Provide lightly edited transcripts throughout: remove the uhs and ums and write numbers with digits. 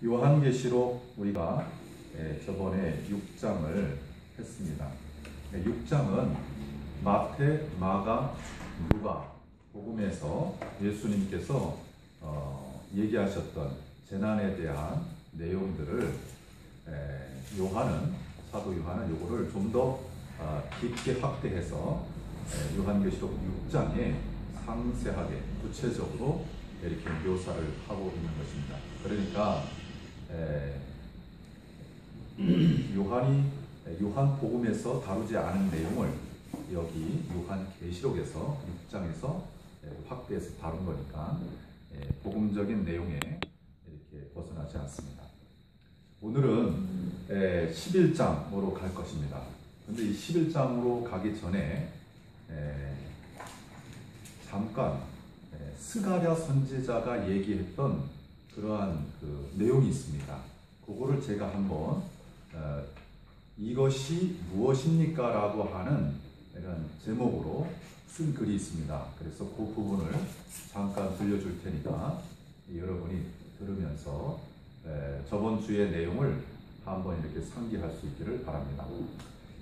요한계시록 우리가 저번에 6장을 했습니다. 6장은 마태, 마가, 누가 복음에서 예수님께서 얘기하셨던 재난에 대한 내용들을 사도 요한은 요거를 좀 더 깊게 확대해서 요한계시록 6장에 상세하게 구체적으로 이렇게 묘사를 하고 있는 것입니다. 그러니까 요한 복음에서 다루지 않은 내용을 여기 요한계시록에서 6장에서 확대해서 다룬 거니까 복음적인 내용에 이렇게 벗어나지 않습니다. 오늘은 11장으로 갈 것입니다. 그런데 이 11장으로 가기 전에 잠깐 스가랴 선지자가 얘기했던 그러한 그 내용이 있습니다. 그거를 제가 한번 이것이 무엇입니까? 라고 하는 이런 제목으로 쓴 글이 있습니다. 그래서 그 부분을 잠깐 들려줄 테니까 여러분이 들으면서 저번 주의 내용을 한번 이렇게 상기할 수 있기를 바랍니다.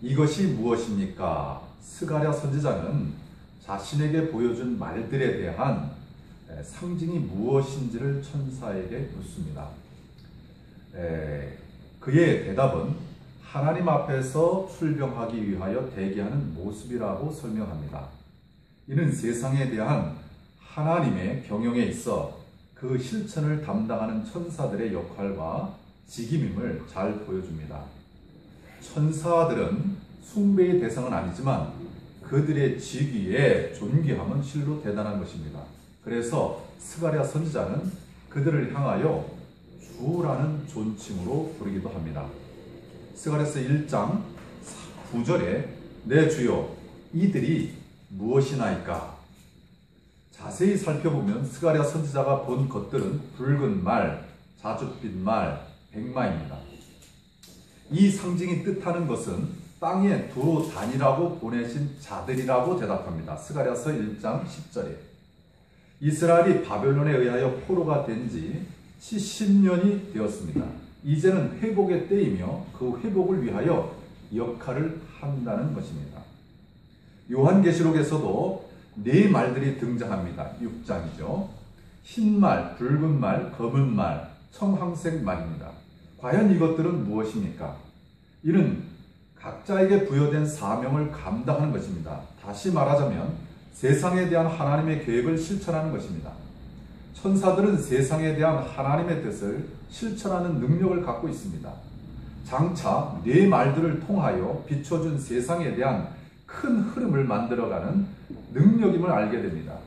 이것이 무엇입니까? 스가랴 선지자는 자신에게 보여준 말들에 대한 상징이 무엇인지를 천사에게 묻습니다. 그의 대답은 하나님 앞에서 출병하기 위하여 대기하는 모습이라고 설명합니다. 이는 세상에 대한 하나님의 경영에 있어 그 실천을 담당하는 천사들의 역할과 직임임을 잘 보여줍니다. 천사들은 숭배의 대상은 아니지만 그들의 직위에 존귀함은 실로 대단한 것입니다. 그래서 스가랴 선지자는 그들을 향하여 주라는 존칭으로 부르기도 합니다. 스가랴서 1장 9절에 내 주여 이들이 무엇이나이까? 자세히 살펴보면 스가랴 선지자가 본 것들은 붉은 말, 자줏빛 말, 백마입니다. 이 상징이 뜻하는 것은 땅에 두루 다니라고 보내신 자들이라고 대답합니다. 스가랴서 1장 10절에 이스라엘이 바벨론에 의하여 포로가 된 지 70년이 되었습니다. 이제는 회복의 때이며 그 회복을 위하여 역할을 한다는 것입니다. 요한계시록에서도 네 말들이 등장합니다. 6장이죠. 흰 말, 붉은 말, 검은 말, 청황색 말입니다. 과연 이것들은 무엇입니까? 이는 각자에게 부여된 사명을 감당하는 것입니다. 다시 말하자면 세상에 대한 하나님의 계획을 실천하는 것입니다. 천사들은 세상에 대한 하나님의 뜻을 실천하는 능력을 갖고 있습니다. 장차 네 말들을 통하여 비춰준 세상에 대한 큰 흐름을 만들어가는 능력임을 알게 됩니다.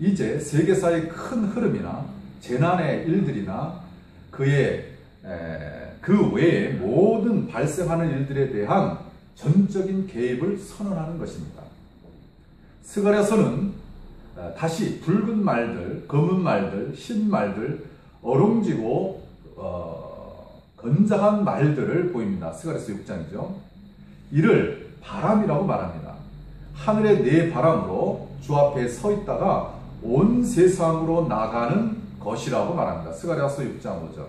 이제 세계사의 큰 흐름이나 재난의 일들이나 그 외에 모든 발생하는 일들에 대한 전적인 개입을 선언하는 것입니다. 스가랴서는 다시 붉은 말들, 검은 말들, 흰 말들, 어롱지고 건장한 말들을 보입니다. 스가랴서 6장이죠. 이를 바람이라고 말합니다. 하늘의 네 바람으로 주 앞에 서 있다가 온 세상으로 나가는 것이라고 말합니다. 스가랴서 6장 5절.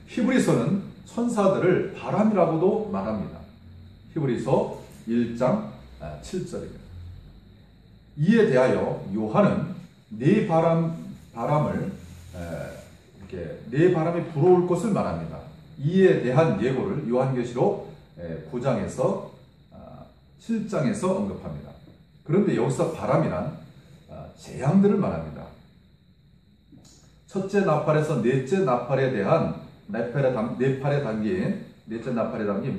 히브리서는 천사들을 바람이라고도 말합니다. 히브리서 1장 7절입니다. 이에 대하여 요한은 네 바람이 불어올 것을 말합니다. 이에 대한 예고를 요한계시록 9장에서 7장에서 언급합니다. 그런데 여기서 바람이란 재앙들을 말합니다. 첫째 나팔에서 넷째 나팔에 대한 넷팔에 담긴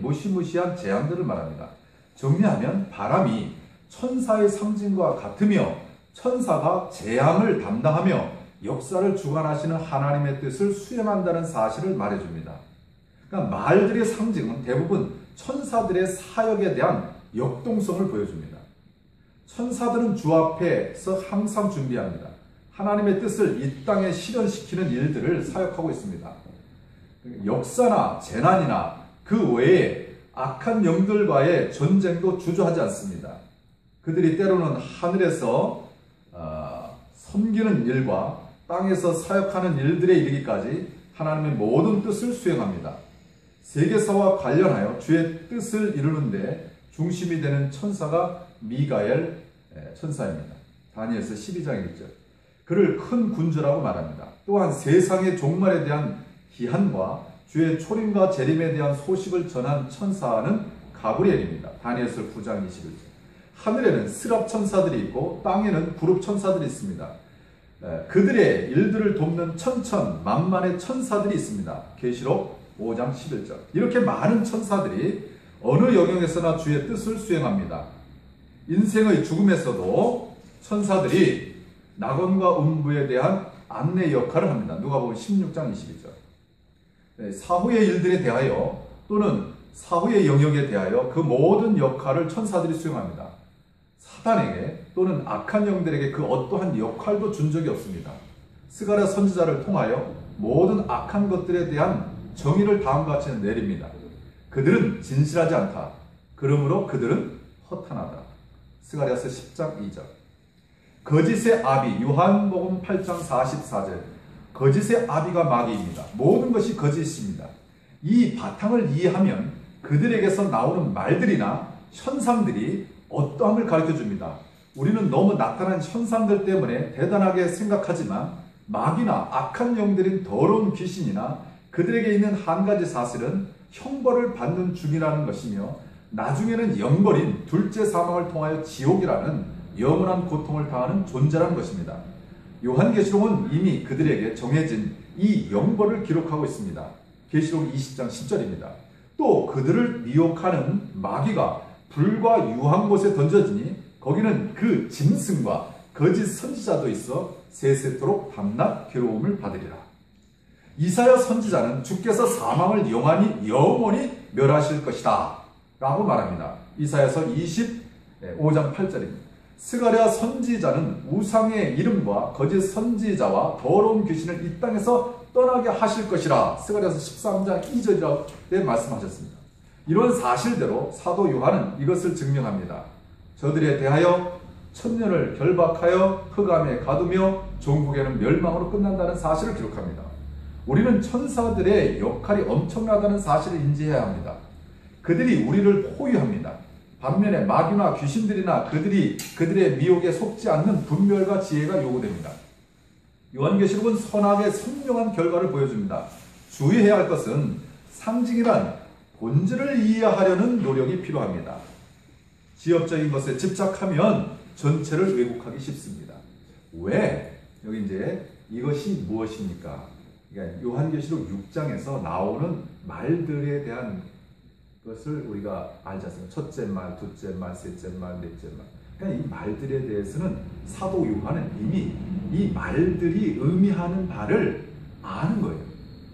무시무시한 재앙들을 말합니다. 정리하면 바람이 천사의 상징과 같으며 천사가 재앙을 담당하며 역사를 주관하시는 하나님의 뜻을 수행한다는 사실을 말해줍니다. 그러니까 말들의 상징은 대부분 천사들의 사역에 대한 역동성을 보여줍니다. 천사들은 주 앞에서 항상 준비합니다. 하나님의 뜻을 이 땅에 실현시키는 일들을 사역하고 있습니다. 역사나 재난이나 그 외에 악한 영들과의 전쟁도 주저하지 않습니다. 그들이 때로는 하늘에서 섬기는 일과 땅에서 사역하는 일들에 이르기까지 하나님의 모든 뜻을 수행합니다. 세계사와 관련하여 주의 뜻을 이루는데 중심이 되는 천사가 미가엘 천사입니다. 다니엘서 12장 1절. 그를 큰 군주라고 말합니다. 또한 세상의 종말에 대한 기한과 주의 초림과 재림에 대한 소식을 전한 천사는 가브리엘입니다. 다니엘서 9장 21절. 하늘에는 스랍 천사들이 있고 땅에는 구룹 천사들이 있습니다. 그들의 일들을 돕는 천천만만의 천사들이 있습니다. 계시록 5장 11절. 이렇게 많은 천사들이 어느 영역에서나 주의 뜻을 수행합니다. 인생의 죽음에서도 천사들이 낙원과 음부에 대한 안내 역할을 합니다. 누가복음 16장 22절. 사후의 일들에 대하여 또는 사후의 영역에 대하여 그 모든 역할을 천사들이 수행합니다. 사단에게 또는 악한 영들에게 그 어떠한 역할도 준 적이 없습니다. 스가랴 선지자를 통하여 모든 악한 것들에 대한 정의를 다음과 같이 내립니다. 그들은 진실하지 않다. 그러므로 그들은 허탄하다. 스가랴서 10장 2절. 거짓의 아비, 요한복음 8장 44절. 거짓의 아비가 마귀입니다. 모든 것이 거짓입니다. 이 바탕을 이해하면 그들에게서 나오는 말들이나 현상들이 어떠함을 가르쳐 줍니다. 우리는 너무 나타난 현상들 때문에 대단하게 생각하지만 마귀나 악한 영들인 더러운 귀신이나 그들에게 있는 한 가지 사실은 형벌을 받는 중이라는 것이며 나중에는 영벌인 둘째 사망을 통하여 지옥이라는 영원한 고통을 당하는 존재라는 것입니다. 요한계시록은 이미 그들에게 정해진 이 영벌을 기록하고 있습니다. 계시록 20장 10절입니다. 또 그들을 미혹하는 마귀가 불과 유한 곳에 던져지니 거기는 그 짐승과 거짓 선지자도 있어 세세토록 밤낮 괴로움을 받으리라. 이사야 선지자는 주께서 사망을 영원히 멸하실 것이다 라고 말합니다. 이사야서 25장 8절입니다. 스가랴 선지자는 우상의 이름과 거짓 선지자와 더러운 귀신을 이 땅에서 떠나게 하실 것이라 스가랴서 13장 2절이라고 말씀하셨습니다. 이런 사실대로 사도 요한은 이것을 증명합니다. 저들에 대하여 천년을 결박하여 흑암에 가두며 종국에는 멸망으로 끝난다는 사실을 기록합니다. 우리는 천사들의 역할이 엄청나다는 사실을 인지해야 합니다. 그들이 우리를 포위합니다. 반면에 마귀나 귀신들이나 그들의 미혹에 속지 않는 분별과 지혜가 요구됩니다. 요한계시록은 선악의 선명한 결과를 보여줍니다. 주의해야 할 것은 상징이란 본질을 이해하려는 노력이 필요합니다. 지엽적인 것에 집착하면 전체를 왜곡하기 쉽습니다. 왜? 여기 이제 이것이 무엇입니까? 그러니까 요한계시록 6장에서 나오는 말들에 대한 것을 우리가 알지 않습니까? 첫째 말, 둘째 말, 셋째 말, 넷째 말. 그러니까 이 말들에 대해서는 사도 요한은 이미 이 말들이 의미하는 바를 아는 거예요.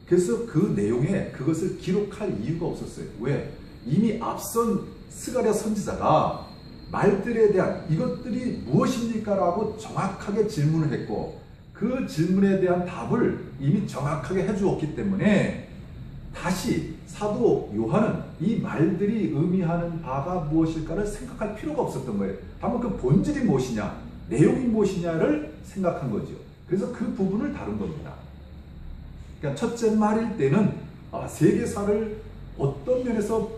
그래서 그 내용에 그것을 기록할 이유가 없었어요. 왜? 이미 앞선 스가랴 선지자가 말들에 대한 이것들이 무엇입니까? 라고 정확하게 질문을 했고 그 질문에 대한 답을 이미 정확하게 해주었기 때문에 다시 사도 요한은 이 말들이 의미하는 바가 무엇일까를 생각할 필요가 없었던 거예요. 다만 그 본질이 무엇이냐, 내용이 무엇이냐를 생각한 거죠. 그래서 그 부분을 다룬 겁니다. 그러니까 첫째 말일 때는 세계사를 어떤 면에서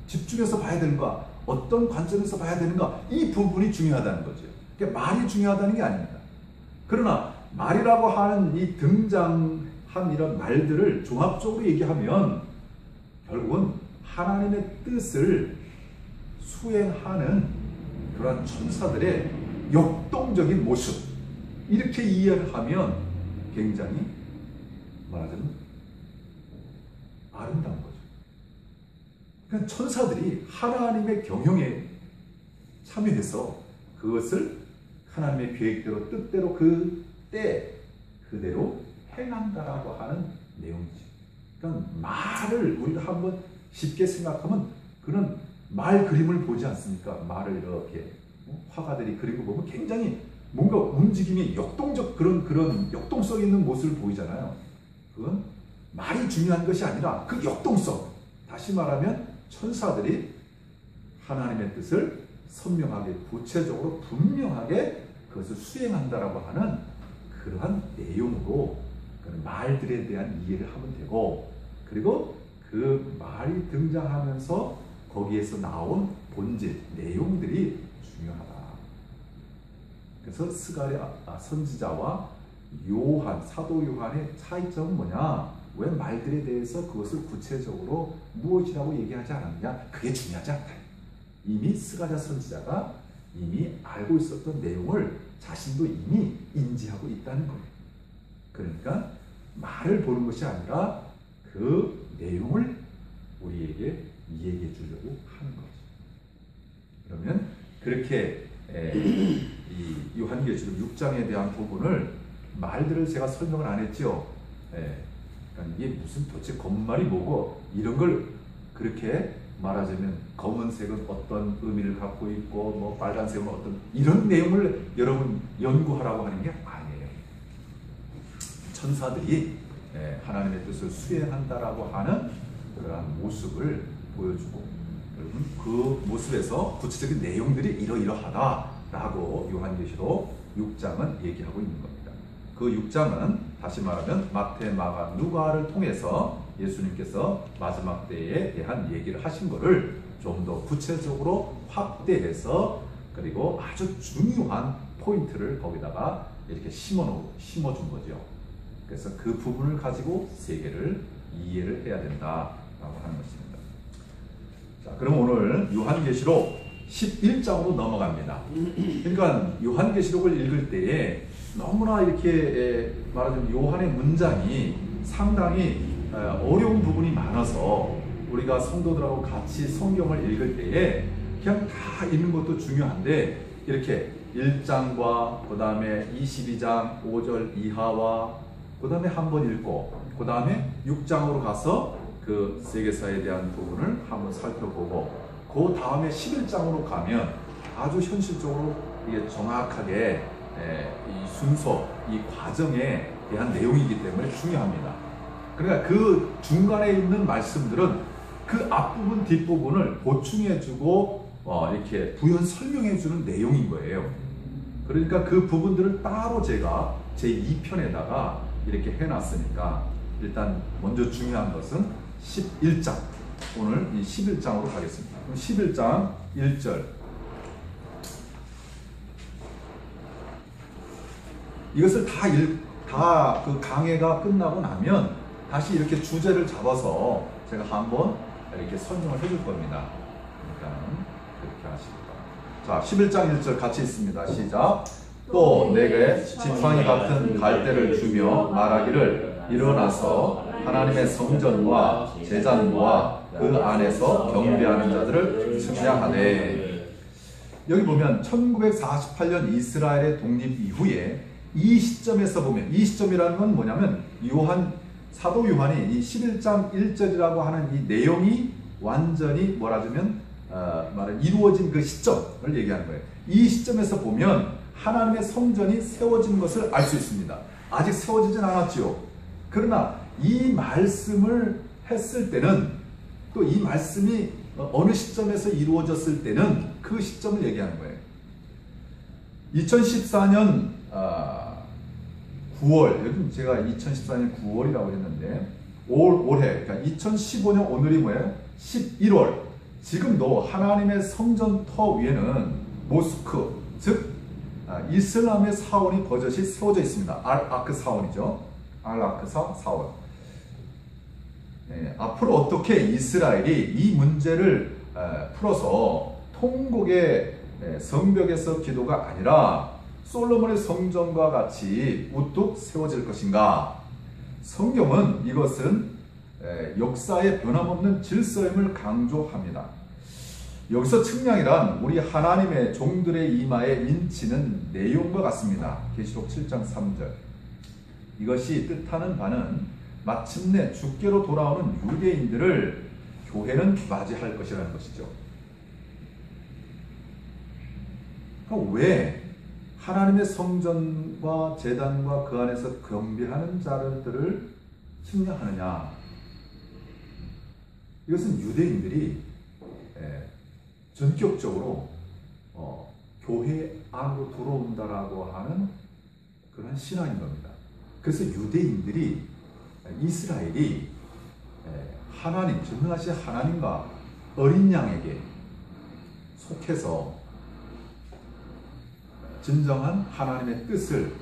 집중해서 봐야 되는가, 어떤 관점에서 봐야 되는가, 이 부분이 중요하다는 거죠. 그러니까 말이 중요하다는 게 아닙니다. 그러나 말이라고 하는 이 등장한 이런 말들을 종합적으로 얘기하면 결국은 하나님의 뜻을 수행하는 그런 천사들의 역동적인 모습, 이렇게 이해를 하면 굉장히 말하자면 아름다운 거죠. 그러니까 천사들이 하나님의 경영에 참여해서 그것을 하나님의 계획대로 뜻대로 그 때 그대로 행한다라고 하는 내용이죠. 그러니까 말을 우리가 한번 쉽게 생각하면 그런 말 그림을 보지 않습니까? 말을 이렇게 화가들이 그린 거 보면 굉장히 뭔가 움직임이 역동적 그런 역동성 있는 모습을 보이잖아요. 그건 말이 중요한 것이 아니라 그 역동성. 다시 말하면 천사들이 하나님의 뜻을 선명하게 구체적으로 분명하게 그것을 수행한다라고 하는 그러한 내용으로 그런 말들에 대한 이해를 하면 되고, 그리고 그 말이 등장하면서 거기에서 나온 본질, 내용들이 중요하다. 그래서 스가랴 선지자와 요한, 사도 요한의 차이점은 뭐냐? 왜 말들에 대해서 그것을 구체적으로 무엇이라고 얘기하지 않았느냐? 그게 중요하지 않다. 이미 스가랴 선지자가 이미 알고 있었던 내용을 자신도 이미 인지하고 있다는 거예요. 그러니까 말을 보는 것이 아니라 그 내용을 우리에게 이야기해 주려고 하는 거죠. 그러면 그렇게 이 요한계시록 6장에 대한 부분을 말들을 제가 설명을 안 했죠. 그러니까 이게 무슨 도대체 검은말이 뭐고 이런 걸 그렇게 말하자면 검은색은 어떤 의미를 갖고 있고 뭐 빨간색은 어떤 이런 내용을 여러분 연구하라고 하는 게 아니에요. 천사들이 하나님의 뜻을 수행한다라고 하는 그러한 모습을 보여주고 여러분 그 모습에서 구체적인 내용들이 이러이러하다라고 요한계시록 6장은 얘기하고 있는 겁니다. 그 6장은 다시 말하면 마태, 마가, 누가를 통해서 예수님께서 마지막 때에 대한 얘기를 하신 것을 좀 더 구체적으로 확대해서 그리고 아주 중요한 포인트를 거기다가 이렇게 심어준 거죠. 그래서 그 부분을 가지고 세계를 이해를 해야 된다라고 하는 것입니다. 자, 그럼 오늘 요한계시록 11장으로 넘어갑니다. 그러니까 요한계시록을 읽을 때에 너무나 이렇게 말하자면 요한의 문장이 상당히 어려운 부분이 많아서 우리가 성도들하고 같이 성경을 읽을 때에 그냥 다 읽는 것도 중요한데 이렇게 1장과 그 다음에 22장 5절 이하와 그 다음에 한번 읽고 그 다음에 6장으로 가서 그 세계사에 대한 부분을 한번 살펴보고 그 다음에 11장으로 가면 아주 현실적으로 이게 정확하게 이 순서, 이 과정에 대한 내용이기 때문에 중요합니다. 그러니까 그 중간에 있는 말씀들은 그 앞부분, 뒷부분을 보충해주고 이렇게 부연 설명해주는 내용인 거예요. 그러니까 그 부분들을 따로 제가 제 2편에다가 이렇게 해놨으니까 일단 먼저 중요한 것은 11장, 오늘 이 11장으로 가겠습니다. 그럼 11장 1절 이것을 다 그 강해가 끝나고 나면 다시 이렇게 주제를 잡아서 제가 한번 이렇게 설명을 해줄 겁니다. 그러니까 그렇게 하시고 자 11장 1절 같이 있습니다. 시작. 또 내게 지팡이 같은 갈대를 주며 말하기를 일어나서 하나님의 성전과 제단과 그 안에서 경배하는 자들을 측량하되. 여기 보면 1948년 이스라엘의 독립 이후에 이 시점에서 보면 이 시점이라는 건 뭐냐면 사도 요한이 이 11장 1절이라고 하는 이 내용이 완전히 뭐라주면 말은 이루어진 그 시점을 얘기하는 거예요. 이 시점에서 보면 하나님의 성전이 세워진 것을 알 수 있습니다. 아직 세워지진 않았죠. 그러나 이 말씀을 했을 때는 또 이 말씀이 어느 시점에서 이루어졌을 때는 그 시점을 얘기하는 거예요. 2014년 9월, 여기 제가 2014년 9월이라고 했는데 올해, 그러니까 2015년 오늘이 뭐예요? 11월. 지금도 하나님의 성전터 위에는 모스크, 즉 이슬람의 사원이 버젓이 세워져 있습니다. 알-아크 사원이죠. 알-아크사 사원. 앞으로 어떻게 이스라엘이 이 문제를 풀어서 통곡의 성벽에서 기도가 아니라 솔로몬의 성전과 같이 우뚝 세워질 것인가? 성경은 이것은 역사의 변함없는 질서임을 강조합니다. 여기서 측량이란 우리 하나님의 종들의 이마에 인치는 내용과 같습니다. 계시록 7장 3절. 이것이 뜻하는 바는 마침내 주께로 돌아오는 유대인들을 교회는 맞이할 것이라는 것이죠. 그럼 왜 하나님의 성전과 제단과 그 안에서 경배하는 자들을 측량하느냐? 이것은 유대인들이 전격적으로 교회 안으로 들어온다라고 하는 그런 신앙인 겁니다. 그래서 유대인들이 이스라엘이 하나님, 전능하신 하나님과 어린 양에게 속해서 진정한 하나님의 뜻을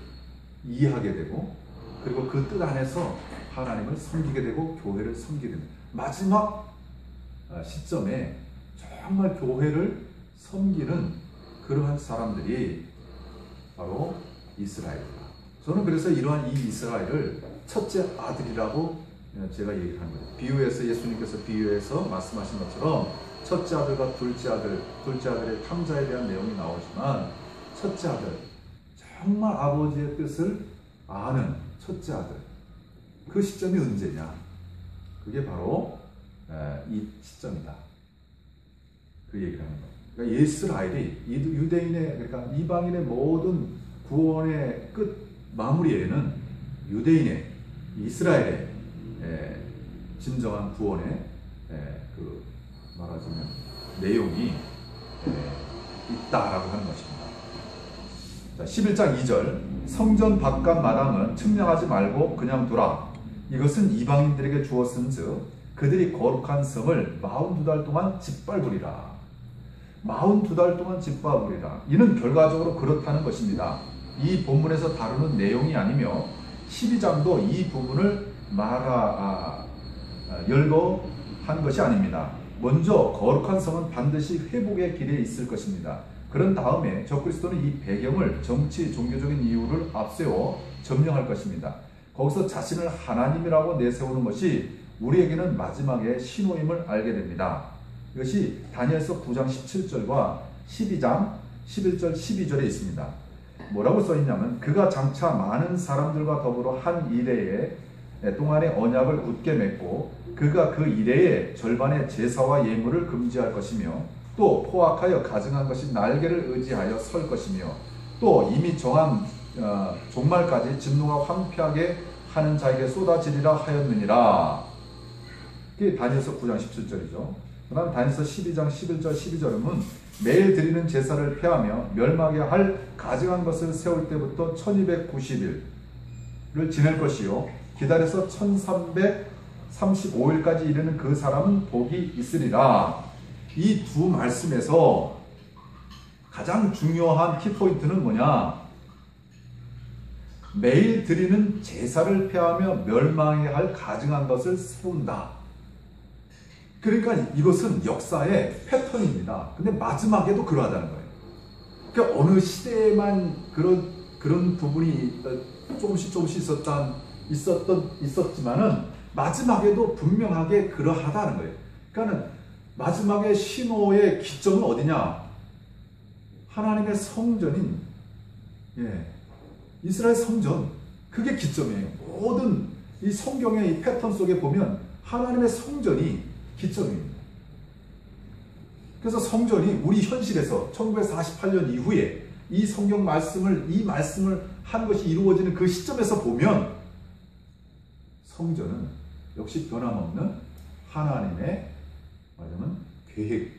이해하게 되고, 그리고 그 뜻 안에서 하나님을 섬기게 되고 교회를 섬기게 됩니다. 마지막 시점에 정말 교회를 섬기는 그러한 사람들이 바로 이스라엘입니다. 저는 그래서 이러한 이 이스라엘을 첫째 아들이라고 제가 얘기를 하는 거예요. 비유에서 예수님께서 비유해서 말씀하신 것처럼 첫째 아들과 둘째 아들의 탕자에 대한 내용이 나오지만, 첫째 아들, 정말 아버지의 뜻을 아는 첫째 아들, 그 시점이 언제냐? 그게 바로 이 시점이다. 그 얘기를 하는 거예요. 그러니까 이스라엘이 유대인의, 그러니까 이방인의 모든 구원의 끝 마무리에는 유대인의, 이스라엘의 진정한 구원의 그 말하자면 내용이 있다라고 하는 것입니다. 자, 11장 2절, 성전 바깥 마당은 측량하지 말고 그냥 두라. 이것은 이방인들에게 주었은즉 그들이 거룩한 성을 42달 동안 짓밟으리라. 42달 동안 짓밟으리라. 이는 결과적으로 그렇다는 것입니다. 이 본문에서 다루는 내용이 아니며 12장도 이 부분을 열거한 것이 아닙니다. 먼저 거룩한 성은 반드시 회복의 길에 있을 것입니다. 그런 다음에 적그리스도는 이 배경을 정치, 종교적인 이유를 앞세워 점령할 것입니다. 거기서 자신을 하나님이라고 내세우는 것이 우리에게는 마지막에 신호임을 알게 됩니다. 이것이 다니엘서 9장 17절과 12장 11절 12절에 있습니다. 뭐라고 써있냐면, 그가 장차 많은 사람들과 더불어 한 이레의 동안의 언약을 굳게 맺고 그가 그 이레의 절반의 제사와 예물을 금지할 것이며, 또 포악하여 가증한 것이 날개를 의지하여 설 것이며, 또 이미 정한 종말까지 진노가 황폐하게 하는 자에게 쏟아지리라 하였느니라. 이게 다니엘서 9장 17절이죠. 그 다음 다니엘서 12장 11절 12절은 매일 드리는 제사를 폐하며 멸망하게 할 가증한 것을 세울 때부터 1290일을 지낼 것이요, 기다려서 1335일까지 이르는 그 사람은 복이 있으리라. 이 두 말씀에서 가장 중요한 키포인트는 뭐냐? 매일 드리는 제사를 폐하며 멸망해야 할 가증한 것을 세운다. 그러니까 이것은 역사의 패턴입니다. 근데 마지막에도 그러하다는 거예요. 그러니까 어느 시대에만 그런 부분이 조금씩 있었지만은 마지막에도 분명하게 그러하다는 거예요. 그러니까는 마지막에 신호의 기점은 어디냐? 하나님의 성전인 이스라엘 성전, 그게 기점이에요. 모든 이 성경의 이 패턴 속에 보면 하나님의 성전이 기점입니다. 그래서 성전이 우리 현실에서 1948년 이후에 이 성경 말씀을 한 것이 이루어지는 그 시점에서 보면 성전은 역시 변함없는 하나님의 말하자면 계획,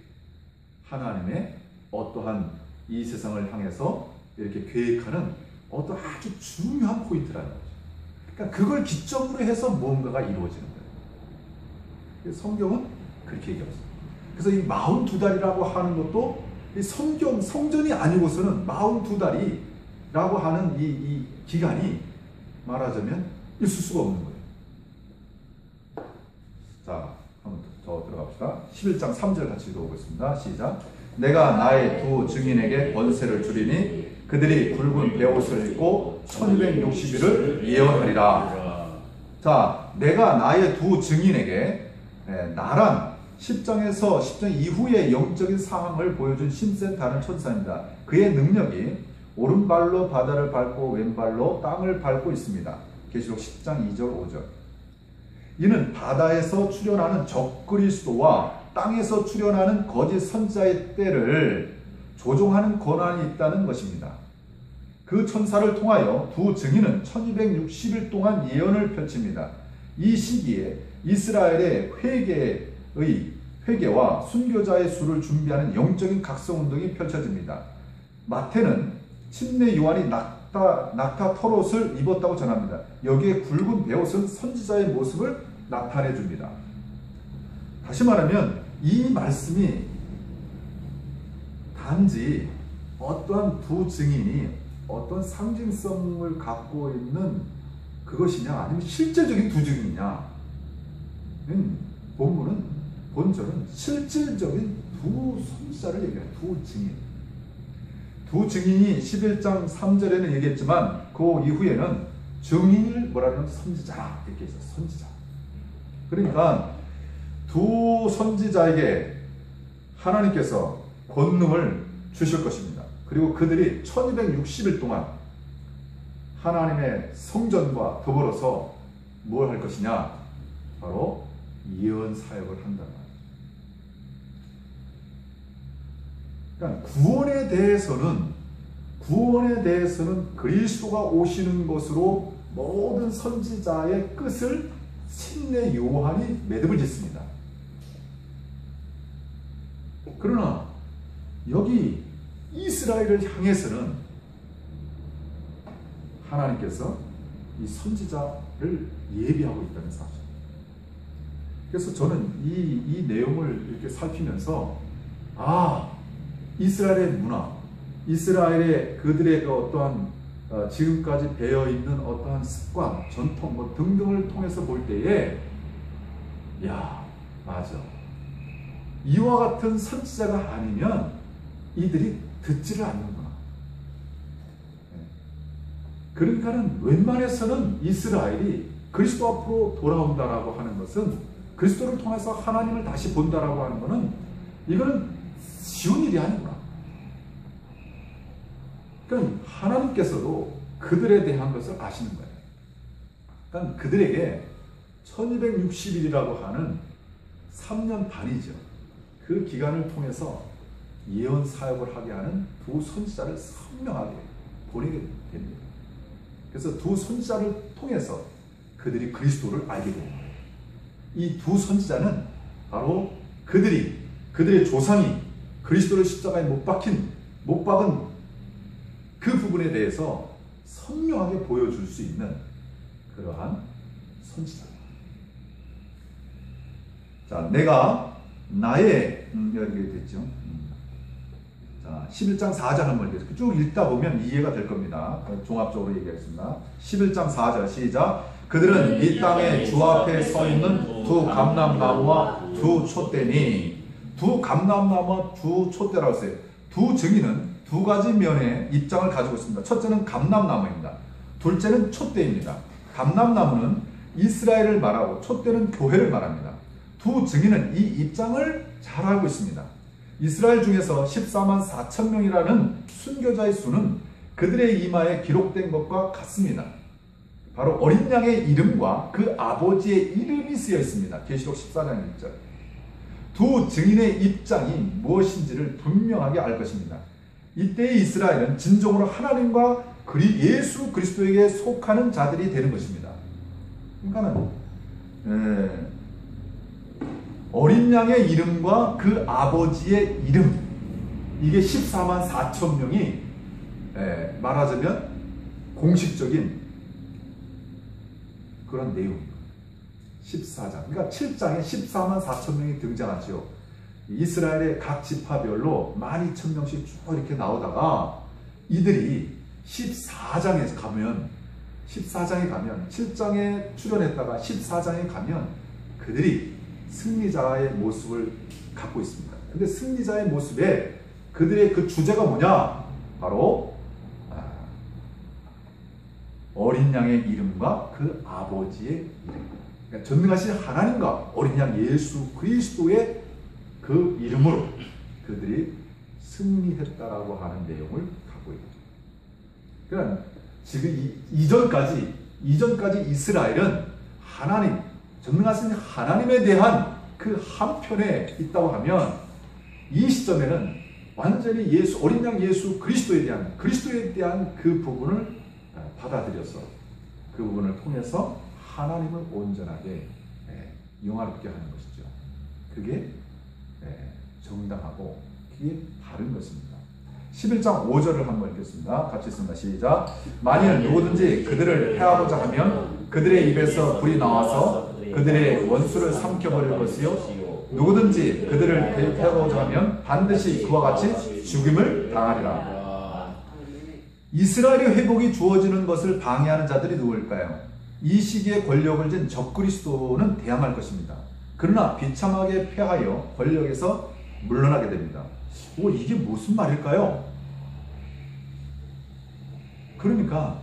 하나님의 어떠한 이 세상을 향해서 이렇게 계획하는 어떤 아주 중요한 포인트라는 거죠. 그러니까 그걸 기점으로 해서 무언가가 이루어지는 거예요. 성경은 그렇게 얘기하고 있습니다. 그래서 이 42달이라고 하는 것도 이 성전이 아니고서는 42달이라고 하는 이 기간이 말하자면 있을 수가 없는 거예요. 자, 한번 더 들어갑시다. 11장 3절 같이 읽어보겠습니다. 시작. 내가 나의 두 증인에게 권세를 주리니 그들이 굵은 베옷을 입고 1260일을 예언하리라. 자, 내가 나의 두 증인에게, 나란 10장에서 10장 이후의 영적인 상황을 보여준 힘센 다른 천사입니다. 그의 능력이 오른발로 바다를 밟고 왼발로 땅을 밟고 있습니다. 계시록 10장 2절 5절. 이는 바다에서 출현하는 적그리스도와 땅에서 출현하는 거짓 선지자의 때를 조종하는 권한이 있다는 것입니다. 그 천사를 통하여 두 증인은 1260일 동안 예언을 펼칩니다. 이 시기에 이스라엘의 회개와 순교자의 수를 준비하는 영적인 각성운동이 펼쳐집니다. 마태는 침례 요한이 낙타 털옷을 입었다고 전합니다. 여기에 굵은 베옷은 선지자의 모습을 나타내 줍니다. 다시 말하면 이 말씀이 단지 어떠한 두 증인이 어떤 상징성을 갖고 있는 그것이냐, 아니면 실제적인 두 증인이냐. 본절은 실질적인 두 선지자를 얘기해요. 두 증인. 두 증인이 11장 3절에는 얘기했지만 그 이후에는 증인을 뭐라 그러면 선지자 이렇게 해서 선지자. 그러니까 두 선지자에게 하나님께서 권능을 주실 것입니다. 그리고 그들이 1260일 동안 하나님의 성전과 더불어서 뭘 할 것이냐? 바로 예언 사역을 한단 말이에요. 그러니까 구원에 대해서는 그리스도가 오시는 것으로 모든 선지자의 끝을 신내 요한이 매듭을 짓습니다. 그러나 여기 이스라엘을 향해서는 하나님께서 이 선지자를 예비하고 있다는 사실. 그래서 저는 이 내용을 이렇게 살피면서 이스라엘의 문화, 이스라엘의 그들의 그 어떠한 지금까지 배어 있는 어떠한 습관, 전통 뭐 등등을 통해서 볼 때에 맞아. 이와 같은 선지자가 아니면 이들이 듣지를 않는구나. 그러니까는 웬만해서는 이스라엘이 그리스도 앞으로 돌아온다라고 하는 것은, 그리스도를 통해서 하나님을 다시 본다라고 하는 것은, 이거는 쉬운 일이 아니구나. 그러니까 하나님께서도 그들에 대한 것을 아시는 거예요. 그러니까 그들에게 1260일이라고 하는 3년 반이죠. 그 기간을 통해서 예언 사역을 하게 하는 두 선지자를 선명하게 보내게 됩니다. 그래서 두 선지자를 통해서 그들이 그리스도를 알게 되는 거예요. 이 두 선지자는 바로 그들의 조상이 그리스도를 십자가에 못 박은 그 부분에 대해서 선명하게 보여줄 수 있는 그러한 선지자입니다. 자, 내가 나의 여기 됐죠. 자, 11장 4절 한번 쭉 읽다 보면 이해가 될 겁니다. 종합적으로 얘기하겠습니다. 11장 4절 시작. 그들은 이 땅에 주 앞에 서 있는 두 감람나무와 두 촛대니, 두 감람나무와 두 촛대라고 했어요. 두 증인은 두 가지 면의 입장을 가지고 있습니다. 첫째는 감람나무입니다. 둘째는 촛대입니다. 감람나무는 이스라엘을 말하고 촛대는 교회를 말합니다. 두 증인은 이 입장을 잘 알고 있습니다. 이스라엘 중에서 14만 4천 명이라는 순교자의 수는 그들의 이마에 기록된 것과 같습니다. 바로 어린 양의 이름과 그 아버지의 이름이 쓰여 있습니다. 계시록 14장 1절. 두 증인의 입장이 무엇인지를 분명하게 알 것입니다. 이때의 이스라엘은 진정으로 하나님과 예수 그리스도에게 속하는 자들이 되는 것입니다. 그러니까는 어린 양의 이름과 그 아버지의 이름, 이게 14만 4천 명이 말하자면 공식적인 그런 내용입니다. 14장, 그러니까 7장에 14만 4천 명이 등장하죠. 이스라엘의 각 지파별로 12,000명씩 쭉 이렇게 나오다가 이들이 14장에 가면 7장에 출연했다가 14장에 가면 그들이 승리자의 모습을 갖고 있습니다. 근데 승리자의 모습에 그들의 그 주제가 뭐냐? 바로 어린 양의 이름과 그 아버지의 이름. 그러니까 전능하신 하나님과 어린 양 예수 그리스도의 그 이름으로 그들이 승리했다라고 하는 내용을 갖고 있다. 그러니까 지금 이전까지 이스라엘은 전능하신 하나님에 대한 그 한편에 있다고 하면, 이 시점에는 완전히 어린 양 예수 그리스도에 대한 그 부분을 받아들여서 그 부분을 통해서 하나님을 온전하게 영화롭게 하는 것이죠. 그게 정당하고 그게 바른 것입니다. 11장 5절을 한번 읽겠습니다. 같이 읽습니다. 시작. 만일 누구든지 그들을 패하고자 하면 그들의 입에서 불이 나와서 그들의 원수를 삼켜버릴 것이요 누구든지 그들을 대표하고자 하면 반드시 그와 같이 죽임을 당하리라. 이스라엘의 회복이 주어지는 것을 방해하는 자들이 누구일까요? 이 시기에 권력을 쥔 적그리스도는 대항할 것입니다. 그러나 비참하게 패하여 권력에서 물러나게 됩니다. 이게 무슨 말일까요? 그러니까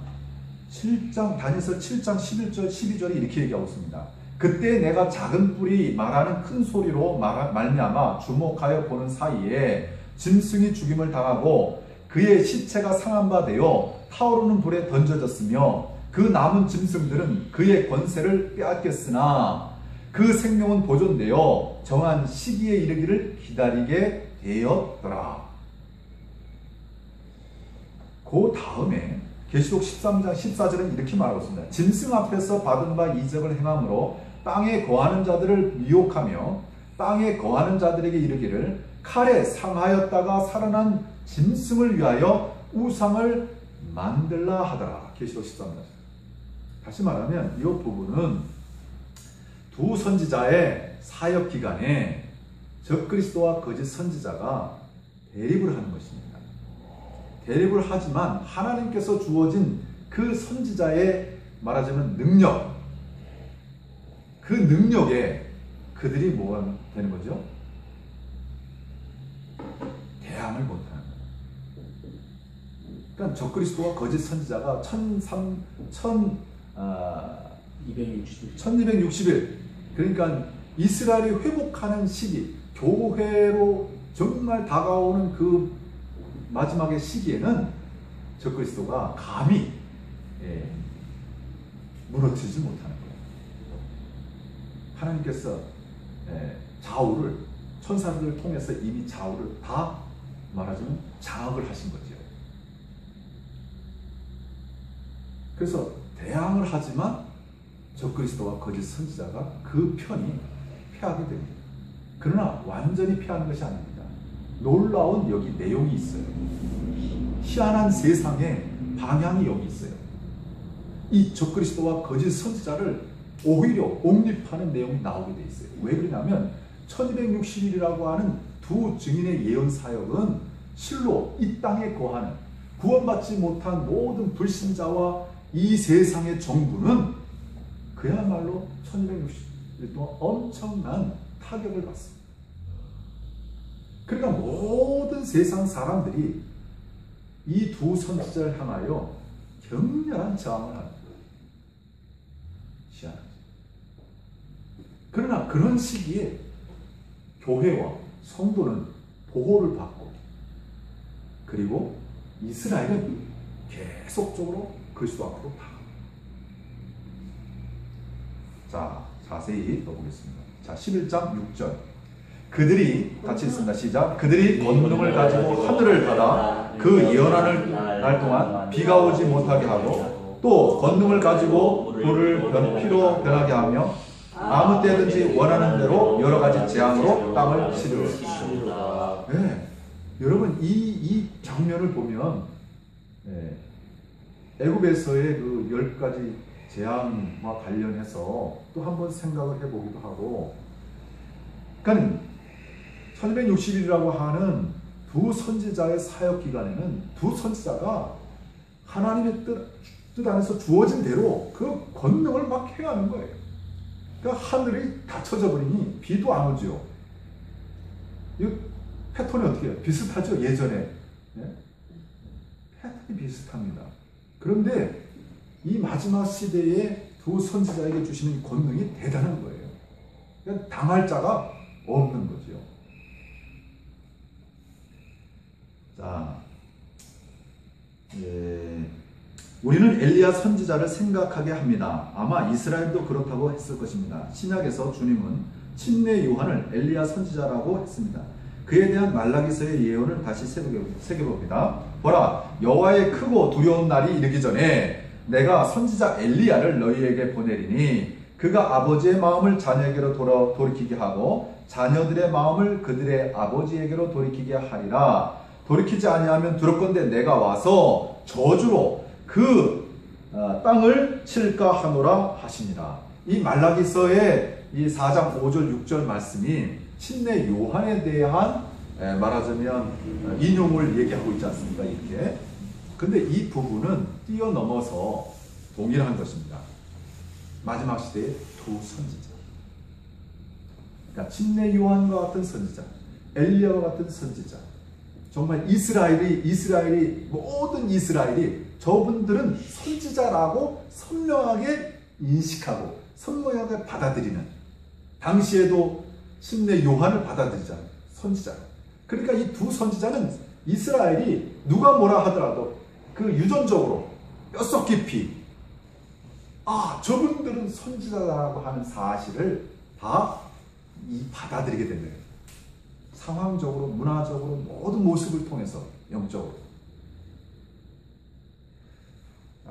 다니엘서 7장 11절 12절이 이렇게 얘기하고 있습니다. 그때 내가 작은 뿔이 말하는 큰 소리로 말미암아 주목하여 보는 사이에 짐승이 죽임을 당하고 그의 시체가 상한 바 되어 타오르는 불에 던져졌으며 그 남은 짐승들은 그의 권세를 빼앗겼으나 그 생명은 보존되어 정한 시기에 이르기를 기다리게 되었더라. 그 다음에 계시록 13장 14절은 이렇게 말하고 있습니다. 짐승 앞에서 받은 바 이적을 행함으로 땅에 거하는 자들을 미혹하며 땅에 거하는 자들에게 이르기를 칼에 상하였다가 살아난 짐승을 위하여 우상을 만들라 하더라. 계시록 13장. 다시 말하면 이 부분은 두 선지자의 사역 기간에 적그리스도와 거짓 선지자가 대립을 하는 것입니다. 대립을 하지만 하나님께서 주어진 그 선지자의 말하자면 능력, 그 능력에 그들이 뭐가 되는 거죠? 대항을 못하는 거예요. 그러니까 적그리스도와 거짓 선지자가 1260일 그러니까 이스라엘이 회복하는 시기, 교회로 정말 다가오는 그 마지막의 시기에는 적그리스도가 감히 무너뜨리지 못하는 거예요. 하나님께서 좌우를 천사들을 통해서 이미 좌우를 다 말하자면 장악을 하신 거죠. 그래서 대항을 하지만 적그리스도와 거짓 선지자가 그 편이 패하게 됩니다. 그러나 완전히 패하는 것이 아닙니다. 놀라운 여기 내용이 있어요. 희한한 세상의 방향이 여기 있어요. 이 적그리스도와 거짓 선지자를 오히려 옹립하는 내용이 나오게 돼 있어요. 왜 그러냐면 1260일이라고 하는 두 증인의 예언 사역은 실로 이 땅에 거하는 구원받지 못한 모든 불신자와 이 세상의 정부는 그야말로 1260일 동안 엄청난 타격을 받습니다. 그러니까 모든 세상 사람들이 이 두 선지자를 향하여 격렬한 저항을 합니다. 희한하죠. 그러나 그런 시기에 교회와 성도는 보호를 받고 그리고 이스라엘은 계속적으로 그리스도 앞으로 나갑니다. 자, 자세히 떠보겠습니다. 자, 11장 6절. 그들이 같이 있습니다. 시작. 그들이 권능을 가지고 하늘을 닫아 그 예언하는 날 동안 비가 오지 못하게 하고 또 권능을 가지고 불을 피로 변하게 하며 아무 때든지 원하는 대로 여러 가지 재앙으로 땅을 치르라. 네. 여러분 이 장면을 보면 애굽에서의 그 10가지 재앙과 관련해서 또 한번 생각을 해보기도 하고, 그러니까 1260일이라고 하는 두 선지자의 사역 기간에는 두 선지자가 하나님의 뜻 안에서 주어진 대로 그 권능을 막 행하는 거예요. 그러니까 하늘이 닫혀져 버리니 비도 안 오죠. 이 패턴이 어떻게 해요? 비슷하죠? 예전에. 네? 패턴이 비슷합니다. 그런데 이 마지막 시대에 두 선지자에게 주시는 권능이 대단한 거예요. 그러니까 당할 자가 없는 거죠. 자, 우리는 엘리야 선지자를 생각하게 합니다. 아마 이스라엘도 그렇다고 했을 것입니다. 신약에서 주님은 침례 요한을 엘리야 선지자라고 했습니다. 그에 대한 말라기서의 예언을 다시 새겨봅니다. 보라, 여호와의 크고 두려운 날이 이르기 전에 내가 선지자 엘리야를 너희에게 보내리니 그가 아버지의 마음을 자녀에게로 돌이키게 하고 자녀들의 마음을 그들의 아버지에게로 돌이키게 하리라. 돌이키지 아니하면 두렵건대 내가 와서 저주로 그 땅을 칠까 하노라 하시니라. 이 말라기서의 이 4장 5절 6절 말씀이 침례 요한에 대한 말하자면 인용을 얘기하고 있지 않습니까? 이렇게. 근데 이 부분은 뛰어넘어서 동일한 것입니다. 마지막 시대의 두 선지자. 그러니까 침례 요한과 같은 선지자, 엘리야와 같은 선지자. 정말 이스라엘이 모든 이스라엘이 저분들은 선지자라고 선명하게 인식하고 선명하게 받아들이는, 당시에도 침례 요한을 받아들이잖아요. 선지자. 그러니까 이 두 선지자는 이스라엘이 누가 뭐라 하더라도 그 유전적으로 뼛속 깊이 저분들은 선지자라고 하는 사실을 다 받아들이게 된 거예요. 상황적으로, 문화적으로, 모든 모습을 통해서 영적으로.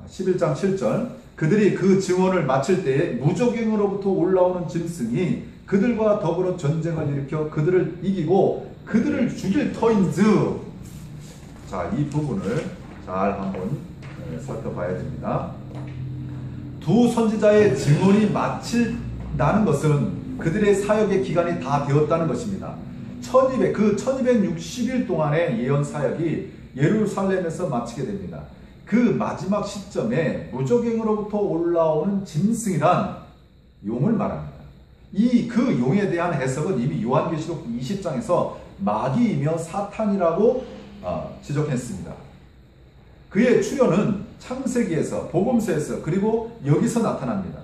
11장 7절 그들이 그 증언을 마칠 때에 무적행으로부터 올라오는 짐승이 그들과 더불어 전쟁을 일으켜 그들을 이기고 그들을 죽일 터인즉. 자, 이 부분을 잘 한번 살펴봐야 됩니다. 두 선지자의 증언이 마친다는 것은 그들의 사역의 기간이 다 되었다는 것입니다. 1260일 동안의 예언 사역이 예루살렘에서 마치게 됩니다. 그 마지막 시점에 무적행으로부터 올라오는 짐승이란 용을 말합니다. 그 용에 대한 해석은 이미 요한계시록 20장에서 마귀이며 사탄이라고 지적했습니다. 그의 출현은 창세기에서, 복음서에서, 그리고 여기서 나타납니다.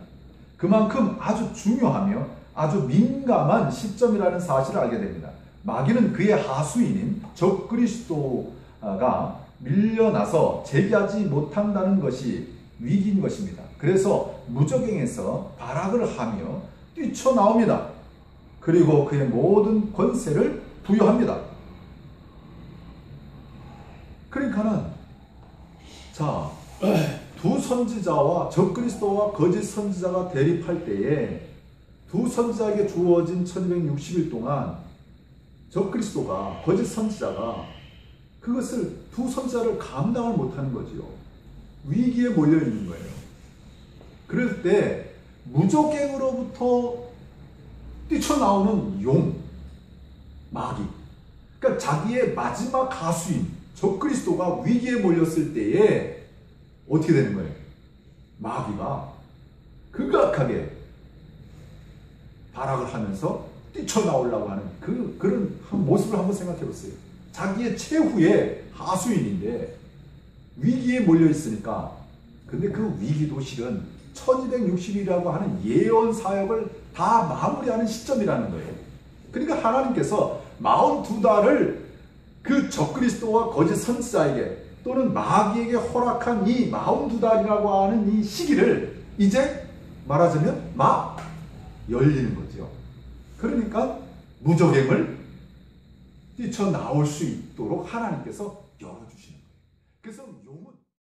그만큼 아주 중요하며 아주 민감한 시점이라는 사실을 알게 됩니다. 마귀는 그의 하수인인 적그리스도가 밀려나서 재기하지 못한다는 것이 위기인 것입니다. 그래서 무적행에서 발악을 하며 뛰쳐나옵니다. 그리고 그의 모든 권세를 부여합니다. 그러니까는 두 선지자와 적그리스도와 거짓 선지자가 대립할 때에 두 선지자에게 주어진 1260일 동안 적그리스도가, 거짓 선지자가 그것을, 두 선지자를 감당을 못하는 거지요. 위기에 몰려 있는 거예요. 그럴 때 무적행으로부터 뛰쳐나오는 용, 마귀, 그러니까 자기의 마지막 가수인 적그리스도가 위기에 몰렸을 때에 어떻게 되는 거예요? 마귀가 극악하게 발악을 하면서 뛰쳐나오려고 하는 그런 모습을 한번 생각해 보세요. 자기의 최후의 하수인인데 위기에 몰려 있으니까. 근데 그 위기도 실은 1260이라고 하는 예언 사역을 다 마무리하는 시점이라는 거예요. 그러니까 하나님께서 42달을 그 적그리스도와 거짓 선지자에게 또는 마귀에게 허락한 이 42달이라고 하는 이 시기를 이제 말하자면 열리는 거죠. 그러니까 무적행을 뛰쳐나올 수 있도록 하나님께서 열어주시는 거예요. 그래서 용은